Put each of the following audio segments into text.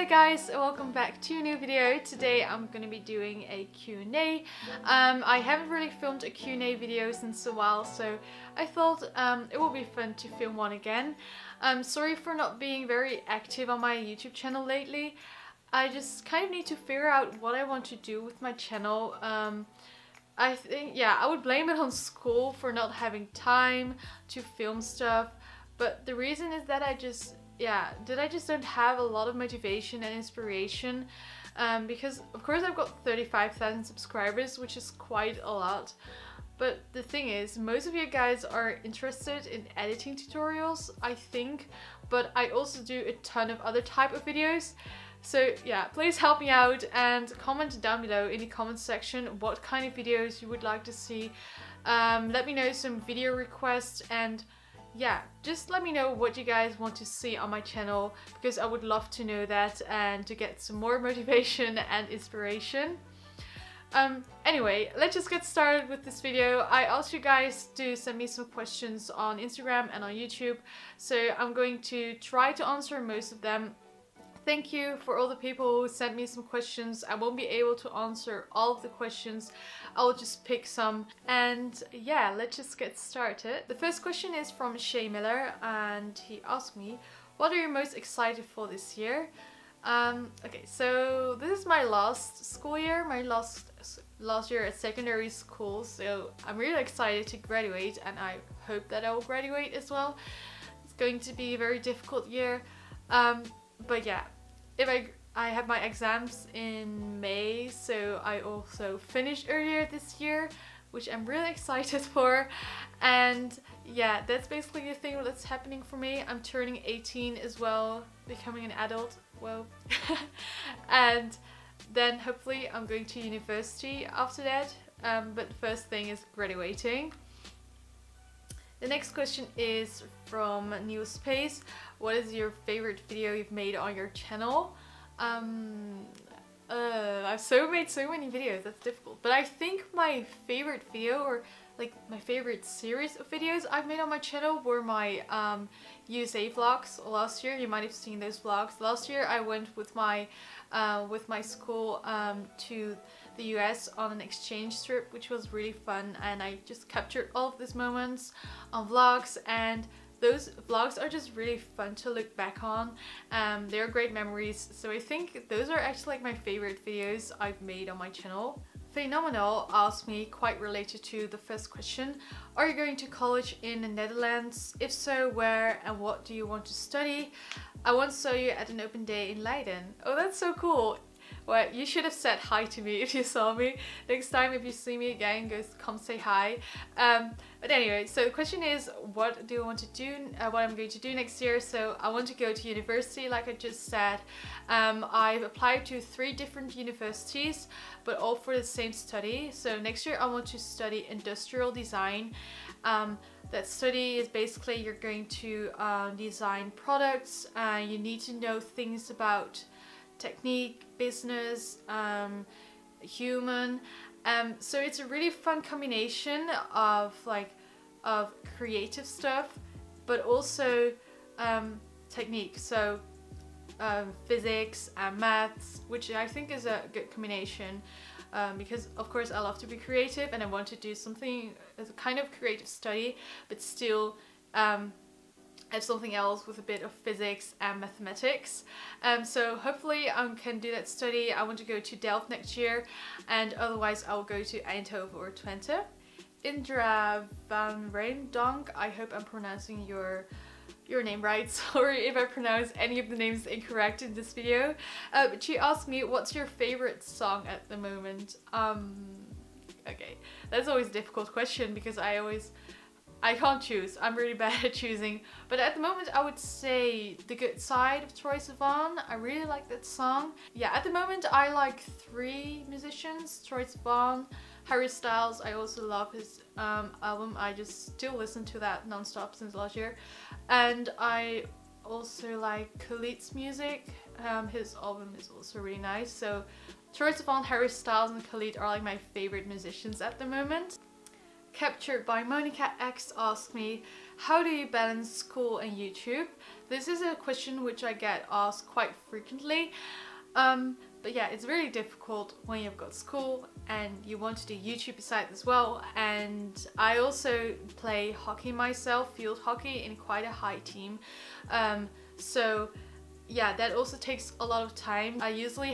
Hi guys, welcome back to a new video. Today I'm gonna be doing a Q&A. I haven't really filmed a Q&A video since a while, so I thought it would be fun to film one again. Sorry for not being very active on my YouTube channel lately. I just kind of need to figure out what I want to do with my channel. I think, yeah, I would blame it on school for not having time to film stuff, but the reason is that I just don't have a lot of motivation and inspiration, because of course I've got 35,000 subscribers, which is quite a lot. But the thing is, most of you guys are interested in editing tutorials, I think, but I also do a ton of other type of videos. So yeah, please help me out and comment down below in the comment section what kind of videos you would like to see. Let me know some video requests, and yeah, just let me know what you guys want to see on my channel, because I would love to know that and to get some more motivation and inspiration. Anyway, let's just get started with this video. I asked you guys to send me some questions on Instagram and on YouTube, so I'm going to try to answer most of them. Thank you for all the people who sent me some questions. I won't be able to answer all of the questions. I'll just pick some. And yeah, let's just get started. The first question is from Shay Miller, and he asked me, what are you most excited for this year? Okay, so this is my last school year, my last year at secondary school, so I'm really excited to graduate, and I hope that I will graduate as well. It's going to be a very difficult year. But yeah, I have my exams in May, so I also finished earlier this year, which I'm really excited for. And yeah, that's basically the thing that's happening for me. I'm turning 18 as well, becoming an adult, well. And then hopefully I'm going to university after that, but the first thing is graduating. The next question is from New Space. What is your favorite video you've made on your channel? I've made so many videos, that's difficult. But I think my favorite video, or like my favorite series of videos I've made on my channel, were my USA vlogs last year. You might have seen those vlogs. Last year I went with my school to the US on an exchange trip, which was really fun, and I just captured all of these moments on vlogs, and those vlogs are just really fun to look back on. They're great memories, so I think those are actually like my favorite videos I've made on my channel. Phenomenal asked me, quite related to the first question, are you going to college in the Netherlands? If so, where and what do you want to study? I once saw you at an open day in Leiden. Oh, that's so cool. Well, you should have said hi to me if you saw me. Next time if you see me again, come say hi. But anyway, so the question is, what do I want to do, what I'm going to do next year? So I want to go to university, like I just said. I've applied to 3 different universities, but all for the same study. So next year I want to study industrial design. That study is basically you're going to design products. You need to know things about technique, business, human. So it's a really fun combination of creative stuff, but also technique. So physics and maths, which I think is a good combination, because of course I love to be creative and I want to do something as a kind of creative study, but still have something else with a bit of physics and mathematics. So hopefully I can do that study. I want to go to Delft next year, and otherwise I'll go to Eindhoven or Twente. Indra van Reendonk, I hope I'm pronouncing your name right. Sorry if I pronounce any of the names incorrect in this video. But she asked me, what's your favorite song at the moment? Okay, that's always a difficult question because I can't choose. I'm really bad at choosing. But at the moment I would say The Good Side of Troye Sivan. I really like that song. Yeah, at the moment I like 3 musicians. Troye Sivan, Harry Styles. I also love his album. I just still listen to that non-stop since last year. And I also like Khalid's music. His album is also really nice. So Troye Sivan, Harry Styles and Khalid are like my favorite musicians at the moment. Captured by Monica X asked me, how do you balance school and YouTube? This is a question which I get asked quite frequently. But yeah, it's really difficult when you've got school and you want to do YouTube besides as well. And I also play hockey myself, field hockey, in quite a high team. So yeah, that also takes a lot of time. I usually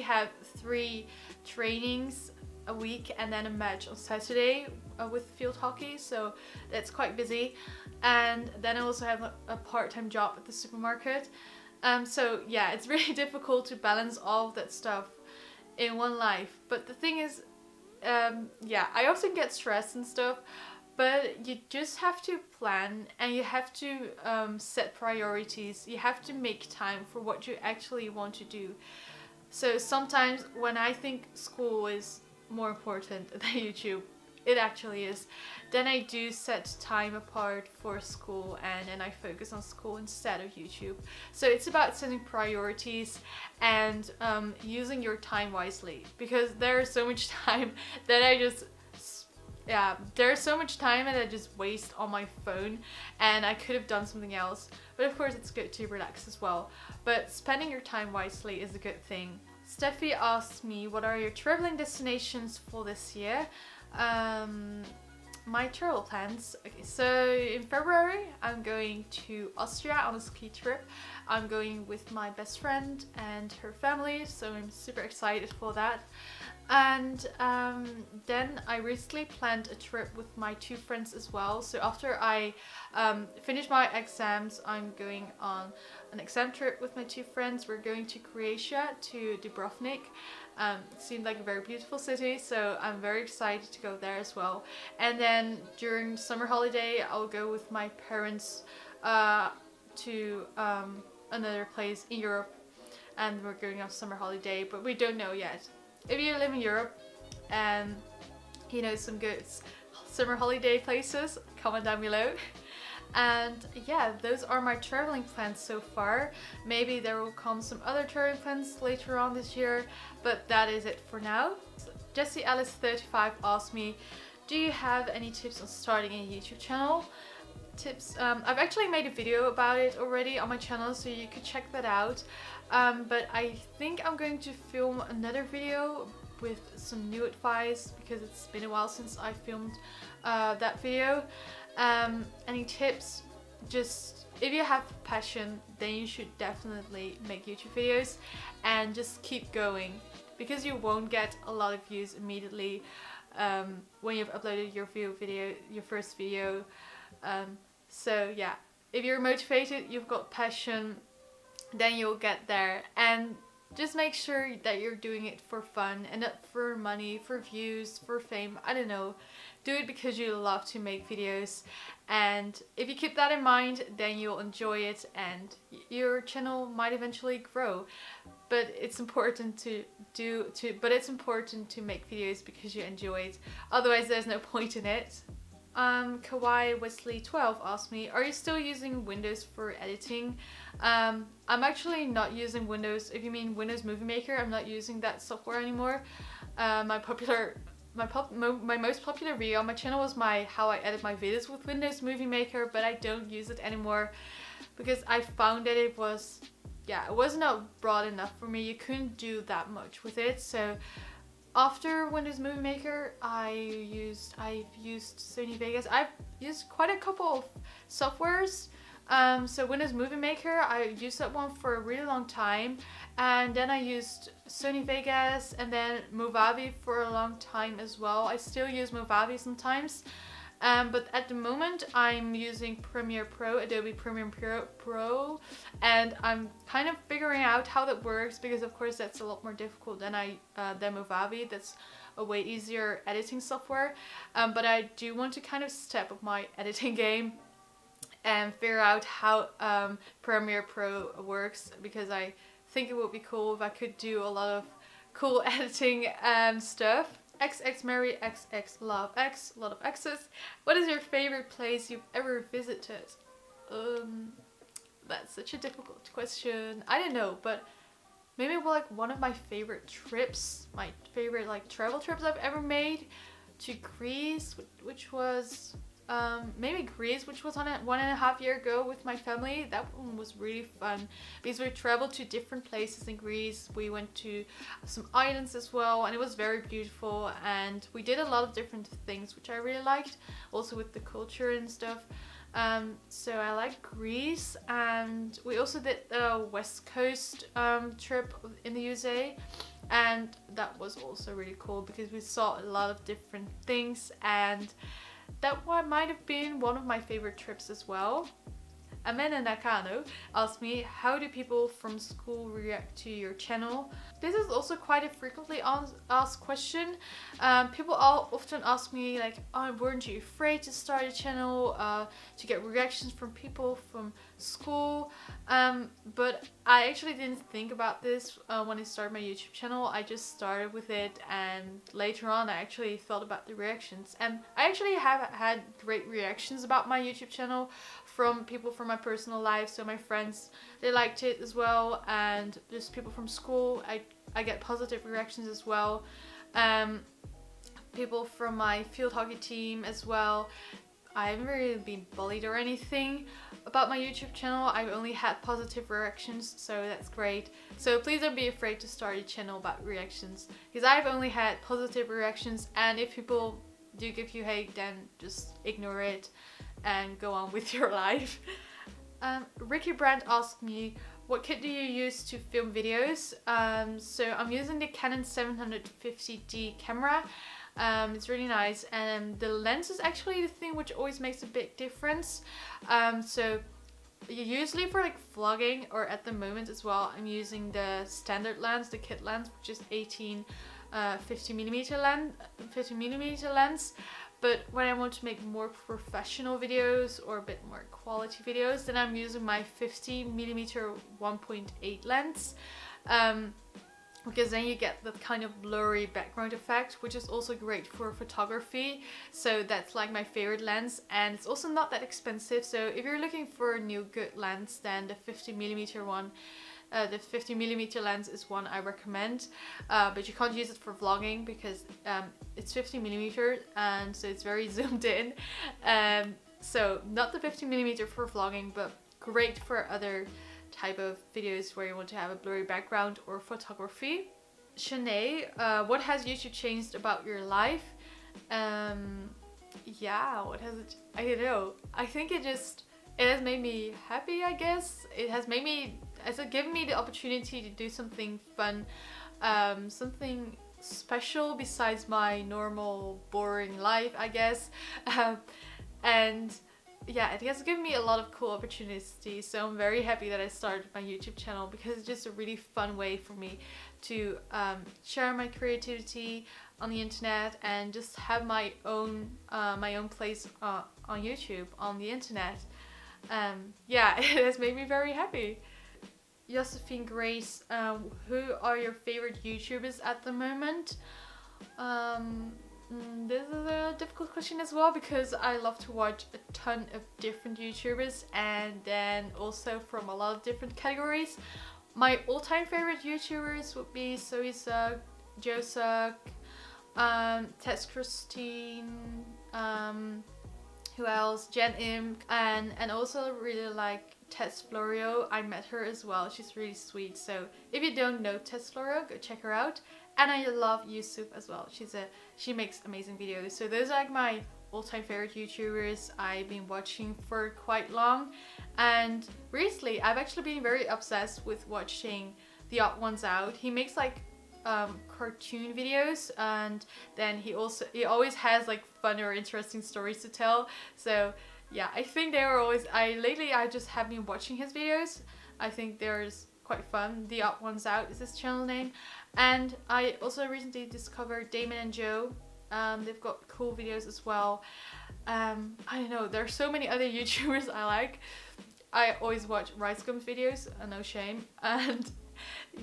have 3 trainings a week and then a match on Saturday with field hockey, so that's quite busy. And then I also have a part-time job at the supermarket. So yeah, it's really difficult to balance all of that stuff in one life. But the thing is, yeah, I often get stressed and stuff, but you just have to plan and you have to set priorities. You have to make time for what you actually want to do. So sometimes when I think school is more important than YouTube, it actually is, then I do set time apart for school and I focus on school instead of YouTube. So it's about setting priorities and using your time wisely, because there's so much time that I just waste on my phone and I could have done something else. But of course it's good to relax as well. But spending your time wisely is a good thing. Steffi asked me, what are your traveling destinations for this year? My travel plans. Okay, so in February I'm going to Austria on a ski trip. I'm going with my best friend and her family, so I'm super excited for that. And then I recently planned a trip with my 2 friends as well. So after I finish my exams, I'm going on an exam trip with my 2 friends. We're going to Croatia, to Dubrovnik. It seemed like a very beautiful city, so I'm very excited to go there as well. And then during summer holiday, I'll go with my parents to another place in Europe, and we're going on summer holiday, but we don't know yet. If you live in Europe and you know some good summer holiday places, comment down below. And yeah, those are my traveling plans so far. Maybe there will come some other traveling plans later on this year, but that is it for now. Jessie Alice 35 asked me, do you have any tips on starting a YouTube channel? Tips, I've actually made a video about it already on my channel, so you could check that out. But I think I'm going to film another video with some new advice, because it's been a while since I filmed that video. Any tips? Just, if you have passion, then you should definitely make YouTube videos and just keep going, because you won't get a lot of views immediately when you've uploaded your first video. So yeah, if you're motivated, you've got passion, then you'll get there. And just make sure that you're doing it for fun and not for money, for views, for fame, I don't know. Do it because you love to make videos, and if you keep that in mind, then you'll enjoy it and your channel might eventually grow. But it's important to make videos because you enjoy it. Otherwise there's no point in it. Kawaii Wesley 12 asked me, are you still using Windows for editing? I'm actually not using Windows. If you mean Windows Movie Maker, I'm not using that software anymore. My most popular video on my channel was how I edit my videos with Windows Movie Maker, but I don't use it anymore because I found that it was not broad enough for me. You couldn't do that much with it. So after Windows Movie Maker, I've used Sony Vegas. I've used quite a couple of softwares. So Windows Movie Maker, I used that one for a really long time, and then I used Sony Vegas and then Movavi for a long time as well. I still use Movavi sometimes, but at the moment I'm using Premiere Pro, Adobe Premiere Pro, and I'm kind of figuring out how that works, because of course that's a lot more difficult than Movavi. That's a way easier editing software, but I do want to kind of step up my editing game and figure out how Premiere Pro works, because I think it would be cool if I could do a lot of cool editing stuff. XX Mary XX Love X, a lot of X's. What is your favorite place you've ever visited? That's such a difficult question. I don't know, but maybe one of my favorite trips, my favorite travel trips I've ever made, to Greece, which was maybe Greece, which was on it 1.5 years ago with my family. That one was really fun because we traveled to different places in Greece. We went to some islands as well, and it was very beautiful, and we did a lot of different things which I really liked, also with the culture and stuff. So I like Greece, and we also did the West Coast trip in the USA, and that was also really cool because we saw a lot of different things, and that one might have been one of my favorite trips as well. Amanda Nakano asked me, how do people from school react to your channel? This is also quite a frequently asked question. People often ask me like, oh, weren't you afraid to start a channel, to get reactions from people from school? But I actually didn't think about this when I started my YouTube channel. I just started with it, and later on I actually thought about the reactions. And I actually have had great reactions about my YouTube channel from people from my personal life. So my friends, they liked it as well, and just people from school, I get positive reactions as well. People from my field hockey team as well. I haven't really been bullied or anything about my YouTube channel. I've only had positive reactions, so that's great. So please don't be afraid to start a channel about reactions, because I've only had positive reactions, and if people do give you hate, then just ignore it and go on with your life. Ricky Brandt asked me, what kit do you use to film videos? So I'm using the Canon 750D camera. It's really nice, and the lens is actually the thing which always makes a big difference. So usually for like vlogging, or at the moment as well, I'm using the standard lens, the kit lens, which is 50mm lens. But when I want to make more professional videos or a bit more quality videos, then I'm using my 50mm 1.8 lens. Because then you get that kind of blurry background effect, which is also great for photography. So that's like my favorite lens, and it's also not that expensive. So if you're looking for a new good lens, then the 50mm one, the 50mm lens is one I recommend. But you can't use it for vlogging because it's 50mm, and so it's very zoomed in. So not the 50mm for vlogging, but great for other type of videos where you want to have a blurry background or photography. Shanae, what has YouTube changed about your life? Yeah, what has it? I don't know. I think it has made me happy, I guess. It has given me the opportunity to do something fun, something special besides my normal boring life, I guess. And yeah, it has given me a lot of cool opportunities, so I'm very happy that I started my YouTube channel, because it's just a really fun way for me to share my creativity on the internet and just have my own place on YouTube, on the internet. Yeah, it has made me very happy. Josephine Grace, who are your favorite YouTubers at the moment? This is a difficult question as well, because I love to watch a ton of different YouTubers, and then also from a lot of different categories. My all-time favorite YouTubers would be Soisuk, Josuk, Tess Christine, who else? Jen Im, and also really like Tess Florio. I met her as well. She's really sweet. So if you don't know Tess Florio, go check her out. And I love Yusuf as well. She makes amazing videos. So those are like my all-time favorite YouTubers I've been watching for quite long. And recently I've actually been very obsessed with watching The Odd Ones Out. He makes like cartoon videos, and then he always has like fun or interesting stories to tell. So yeah, I think they were always, lately I just have been watching his videos. I think there's quite fun. The Odd Ones Out is his channel name. And I also recently discovered Damon and Joe. They've got cool videos as well. I don't know, there are so many other YouTubers I like. I always watch Rice Gums videos, no shame. And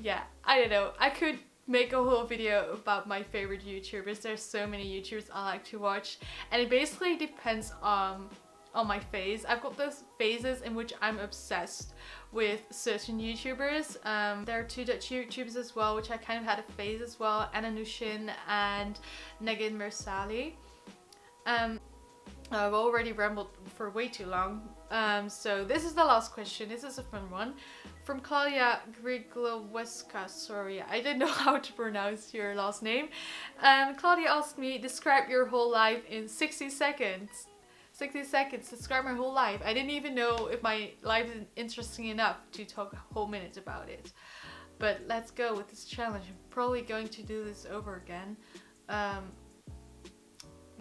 yeah, I don't know, I could make a whole video about my favorite YouTubers. There's so many YouTubers I like to watch, and it basically depends on my phase. I've got those phases in which I'm obsessed with certain YouTubers. There are two Dutch YouTubers as well, which I kind of had a phase as well, Anna Nushin and Negin Mersali. I've already rambled for way too long. So this is the last question. This is a fun one. From Claudia Grigloweska. Sorry, I didn't know how to pronounce your last name. Claudia asked me, describe your whole life in 60 seconds. 60 seconds, describe my whole life. I didn't even know if my life is interesting enough to talk a whole minute about it. But let's go with this challenge. I'm probably going to do this over again. I'm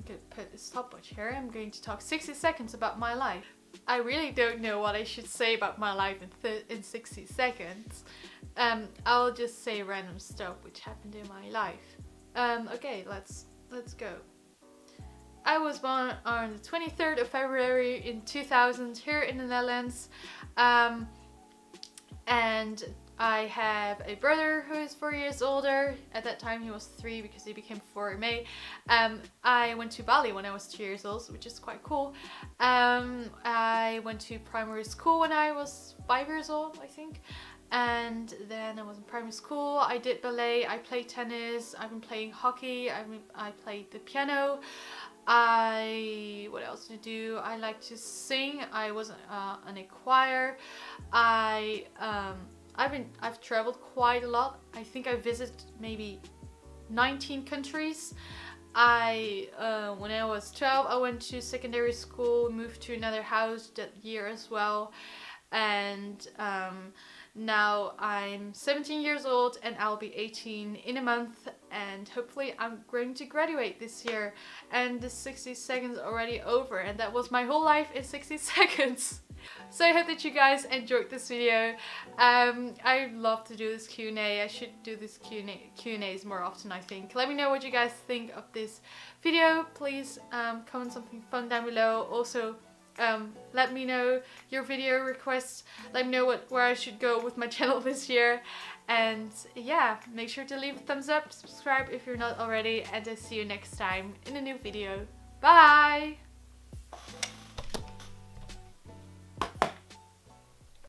gonna put a stopwatch here. I'm going to talk 60 seconds about my life. I really don't know what I should say about my life in 60 seconds. I'll just say random stuff which happened in my life. Okay, let's go. I was born on the 23rd of February in 2000 here in the Netherlands. And I have a brother who is 4 years older. At that time he was 3 because he became 4 in May. I went to Bali when I was 2 years old, which is quite cool. I went to primary school when I was 5 years old, I think. And then I was in primary school. I did ballet, I played tennis, I've been playing hockey, I played the piano. What else did I do? I like to sing. I was in a choir. I've traveled quite a lot. I think I visited maybe 19 countries. When I was 12, I went to secondary school, moved to another house that year as well. And now I'm 17 years old and I'll be 18 in a month, and hopefully I'm going to graduate this year. And the 60 seconds already over, and that was my whole life in 60 seconds. So I hope that you guys enjoyed this video. I love to do this Q&A. I should do this Q&As more often, I think. Let me know what you guys think of this video. Please comment something fun down below. Also, let me know your video requests. Let me know where I should go with my channel this year. And yeah, make sure to leave a thumbs up, subscribe if you're not already, and I'll see you next time in a new video. Bye!